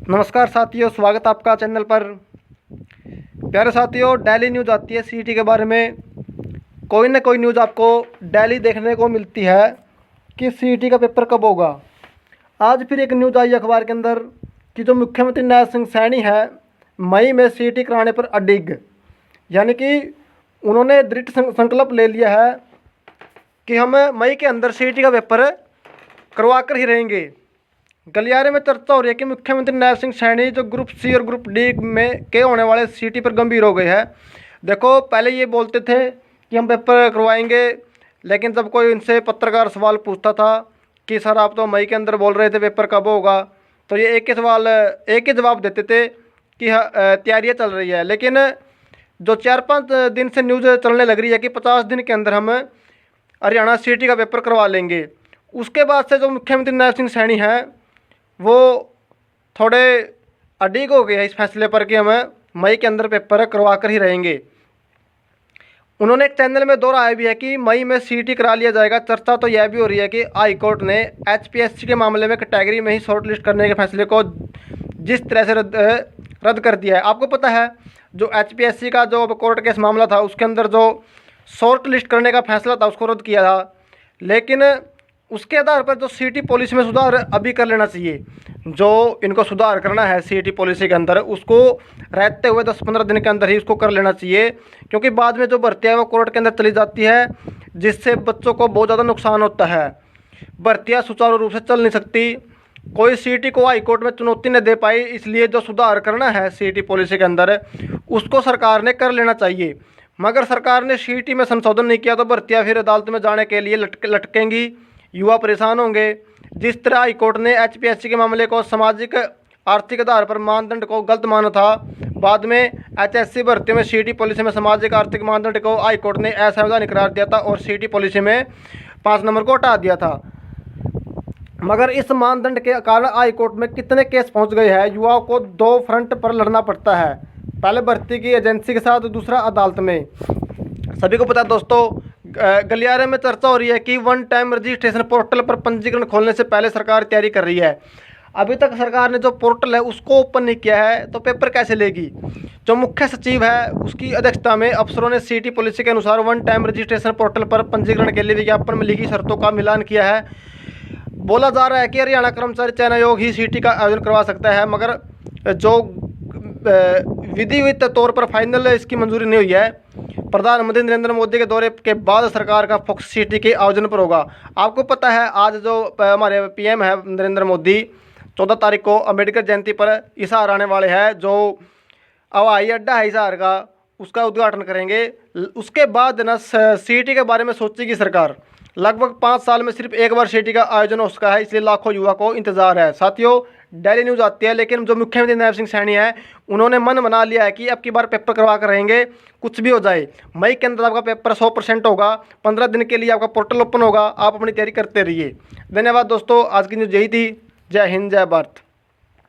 नमस्कार साथियों, स्वागत है आपका चैनल पर। प्यारे साथियों, डेली न्यूज़ आती है सीईटी के बारे में। कोई ना कोई न्यूज़ आपको डेली देखने को मिलती है कि सीईटी का पेपर कब होगा। आज फिर एक न्यूज़ आई अखबार के अंदर कि जो मुख्यमंत्री नारायण सिंह सैनी है मई में सीईटी कराने पर अडिग, यानी कि उन्होंने दृढ़ संकल्प ले लिया है कि हम मई के अंदर सीईटी का पेपर करवा कर ही रहेंगे। गलियारे में चर्चा हो रही है कि मुख्यमंत्री नारायण सिंह सैनी जो ग्रुप सी और ग्रुप डी में के होने वाले सीईटी पर गंभीर हो गए हैं। देखो, पहले ये बोलते थे कि हम पेपर करवाएंगे, लेकिन जब कोई इनसे पत्रकार सवाल पूछता था कि सर आप तो मई के अंदर बोल रहे थे पेपर कब होगा, तो ये एक ही जवाब देते थे कि तैयारियाँ चल रही है। लेकिन जो 4-5 दिन से न्यूज़ चलने लग रही है कि 50 दिन के अंदर हम हरियाणा सीईटी का पेपर करवा लेंगे। उसके बाद से जो मुख्यमंत्री नारायण सिंह सैनी हैं वो थोड़े अडिग हो गए हैं इस फैसले पर कि हम मई के अंदर पेपर करवा कर ही रहेंगे। उन्होंने एक चैनल में दोहराया भी है कि मई में सीईटी करा लिया जाएगा। चर्चा तो यह भी हो रही है कि हाई कोर्ट ने एचपीएससी के मामले में कैटेगरी में ही शॉर्ट लिस्ट करने के फैसले को जिस तरह से रद्द कर दिया है। आपको पता है जो एचपीएससी का जो कोर्ट केस मामला था उसके अंदर जो शॉर्ट लिस्ट करने का फैसला था उसको रद्द किया था, लेकिन उसके आधार पर जो सीईटी पॉलिसी में सुधार अभी कर लेना चाहिए। जो इनको सुधार करना है सीईटी पॉलिसी के अंदर उसको रहते हुए 10-15 दिन के अंदर ही उसको कर लेना चाहिए, क्योंकि बाद में जो भर्तियाँ है वो कोर्ट के अंदर चली जाती है, जिससे बच्चों को बहुत ज़्यादा नुकसान होता है। भर्तियाँ सुचारू रूप से चल नहीं सकती। कोई सीईटी को हाई कोर्ट में चुनौती न दे पाई, इसलिए जो सुधार करना है सीईटी पॉलिसी के अंदर उसको सरकार ने कर लेना चाहिए। मगर सरकार ने सीईटी में संशोधन नहीं किया तो भर्तियाँ फिर अदालत में जाने के लिए लटकेंगी, युवा परेशान होंगे। जिस तरह हाईकोर्ट ने एचपीएससी के मामले को सामाजिक आर्थिक आधार पर मानदंड को गलत माना था, बाद में एचएससी भर्ती में सीईटी पॉलिसी में सामाजिक आर्थिक मानदंड को हाईकोर्ट ने असंवैधानिक करार दिया था और सीईटी पॉलिसी में 5 नंबर को हटा दिया था। मगर इस मानदंड के कारण हाईकोर्ट में कितने केस पहुंच गए हैं। युवाओं को 2 फ्रंट पर लड़ना पड़ता है, पहले भर्ती की एजेंसी के साथ, दूसरा अदालत में। सभी को पता है दोस्तों, गलियारे में चर्चा हो रही है कि वन टाइम रजिस्ट्रेशन पोर्टल पर पंजीकरण खोलने से पहले सरकार तैयारी कर रही है। अभी तक सरकार ने जो पोर्टल है उसको ओपन नहीं किया है, तो पेपर कैसे लेगी। जो मुख्य सचिव है उसकी अध्यक्षता में अफसरों ने सीईटी पॉलिसी के अनुसार वन टाइम रजिस्ट्रेशन पोर्टल पर पंजीकरण के लिए विज्ञापन में लिखी शर्तों का मिलान किया है। बोला जा रहा है कि हरियाणा कर्मचारी चयन आयोग ही सीईटी का आयोजन करवा सकता है, मगर जो विधिवत तौर पर फाइनल इसकी मंजूरी नहीं हुई है। प्रधानमंत्री नरेंद्र मोदी के दौरे के बाद सरकार का फोकस सीईटी के आयोजन पर होगा। आपको पता है आज जो हमारे पीएम है नरेंद्र मोदी 14 तारीख को अम्बेडकर जयंती पर हिसार आने वाले हैं। जो हवाई अड्डा है हिसार का उसका उद्घाटन करेंगे। उसके बाद ना सीईटी के बारे में सोचेगी सरकार। लगभग 5 साल में सिर्फ एक बार सीईटी का आयोजन हो सका है, इसलिए लाखों युवा को इंतजार है। साथियों, डेली न्यूज़ आती है, लेकिन जो मुख्यमंत्री नारायण सिंह सैनी है उन्होंने मन बना लिया है कि अब की बार पेपर करवा कर रहेंगे, कुछ भी हो जाए। मई के अंदर आपका पेपर 100% होगा। 15 दिन के लिए आपका पोर्टल ओपन होगा। आप अपनी तैयारी करते रहिए। धन्यवाद दोस्तों, आज की न्यूज़ यही थी। जय हिंद, जय भारत।